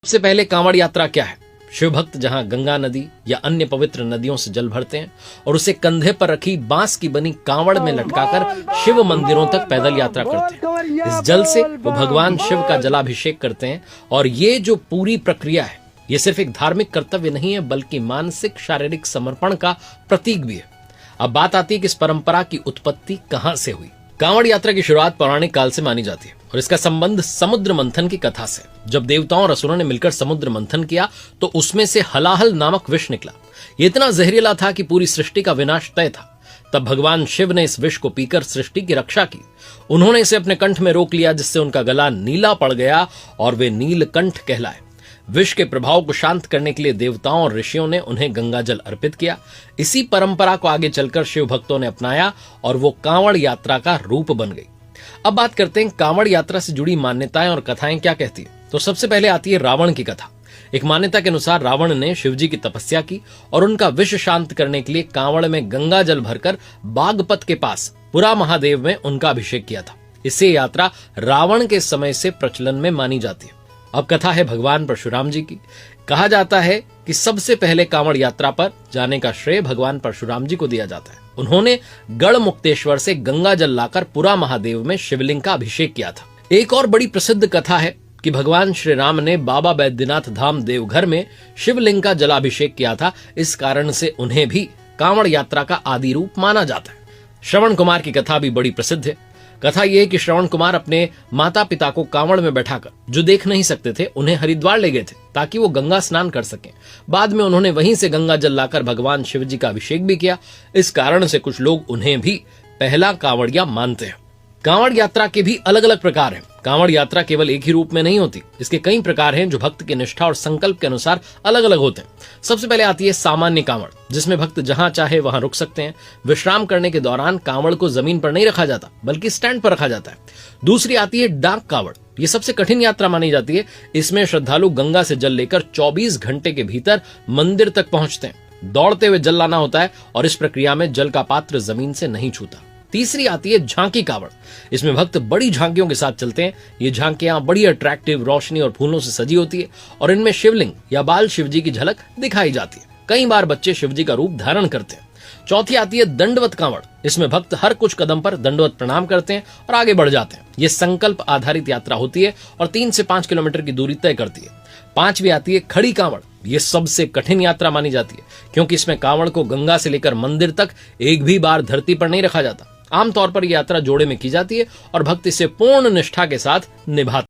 सबसे पहले कांवड़ यात्रा क्या है? शिव भक्त जहां गंगा नदी या अन्य पवित्र नदियों से जल भरते हैं और उसे कंधे पर रखी बांस की बनी कांवड़ में लटकाकर शिव मंदिरों तक पैदल यात्रा करते हैं। इस जल से वो भगवान शिव का जलाभिषेक करते हैं और ये जो पूरी प्रक्रिया है, ये सिर्फ एक धार्मिक कर्तव्य नहीं है बल्कि मानसिक शारीरिक समर्पण का प्रतीक भी है। अब बात आती है कि इस परंपरा की उत्पत्ति कहां से हुई। कांवड़ यात्रा की शुरुआत पौराणिक काल से मानी जाती है और इसका संबंध समुद्र मंथन की कथा से। जब देवताओं और असुरों ने मिलकर समुद्र मंथन किया तो उसमें से हलाहल नामक विष निकला। ये इतना जहरीला था कि पूरी सृष्टि का विनाश तय था। तब भगवान शिव ने इस विष को पीकर सृष्टि की रक्षा की। उन्होंने इसे अपने कंठ में रोक लिया, जिससे उनका गला नीला पड़ गया और वे नीलकंठ कहलाए। विष के प्रभाव को शांत करने के लिए देवताओं और ऋषियों ने उन्हें गंगा जल अर्पित किया। इसी परंपरा को आगे चलकर शिव भक्तों ने अपनाया और वो कांवड़ यात्रा का रूप बन गई। अब बात करते हैं कांवड़ यात्रा से जुड़ी मान्यताएं और कथाएं क्या कहती है। तो सबसे पहले आती है रावण की कथा। एक मान्यता के अनुसार रावण ने शिवजी की तपस्या की और उनका विष शांत करने के लिए कांवड़ में गंगा जल भरकर बागपत के पास पुरा महादेव में उनका अभिषेक किया था। इससे यात्रा रावण के समय से प्रचलन में मानी जाती है। अब कथा है भगवान परशुराम जी की। कहा जाता है कि सबसे पहले कांवड़ यात्रा पर जाने का श्रेय भगवान परशुराम जी को दिया जाता है। उन्होंने गढ़मुक्तेश्वर से गंगा जल लाकर पुरा महादेव में शिवलिंग का अभिषेक किया था। एक और बड़ी प्रसिद्ध कथा है कि भगवान श्री राम ने बाबा बैद्यनाथ धाम देवघर में शिवलिंग का जलाभिषेक किया था। इस कारण से उन्हें भी कांवड़ यात्रा का आदि रूप माना जाता है। श्रवण कुमार की कथा भी बड़ी प्रसिद्ध है। कथा यह है कि श्रवण कुमार अपने माता पिता को कांवड़ में बैठाकर, जो देख नहीं सकते थे, उन्हें हरिद्वार ले गए थे ताकि वो गंगा स्नान कर सकें। बाद में उन्होंने वहीं से गंगा जल लाकर भगवान शिव जी का अभिषेक भी किया। इस कारण से कुछ लोग उन्हें भी पहला कांवड़िया मानते हैं। कांवड़ यात्रा के भी अलग अलग प्रकार हैं। कांवड़ यात्रा केवल एक ही रूप में नहीं होती, इसके कई प्रकार हैं जो भक्त की निष्ठा और संकल्प के अनुसार अलग अलग होते हैं। सबसे पहले आती है सामान्य कांवड़, जिसमें भक्त जहां चाहे वहां रुक सकते हैं। विश्राम करने के दौरान कांवड़ को जमीन पर नहीं रखा जाता बल्कि स्टैंड पर रखा जाता है। दूसरी आती है डाक कांवड़। ये सबसे कठिन यात्रा मानी जाती है। इसमें श्रद्धालु गंगा से जल लेकर 24 घंटे के भीतर मंदिर तक पहुंचते हैं। दौड़ते हुए जल लाना होता है और इस प्रक्रिया में जल का पात्र जमीन से नहीं छूता। तीसरी आती है झांकी कांवड़। इसमें भक्त बड़ी झांकियों के साथ चलते हैं। ये झांकियां बड़ी अट्रैक्टिव रोशनी और फूलों से सजी होती है और इनमें शिवलिंग या बाल शिवजी की झलक दिखाई जाती है। कई बार बच्चे शिवजी का रूप धारण करते हैं। चौथी आती है दंडवत कांवड़। इसमें भक्त हर कुछ कदम पर दंडवत प्रणाम करते हैं और आगे बढ़ जाते हैं। ये संकल्प आधारित यात्रा होती है और 3 से 5 किलोमीटर की दूरी तय करती है। पांचवी आती है खड़ी कांवड़। ये सबसे कठिन यात्रा मानी जाती है क्योंकि इसमें कांवड़ को गंगा से लेकर मंदिर तक एक भी बार धरती पर नहीं रखा जाता। आमतौर पर यह यात्रा जोड़े में की जाती है और भक्त इसे पूर्ण निष्ठा के साथ निभाते हैं।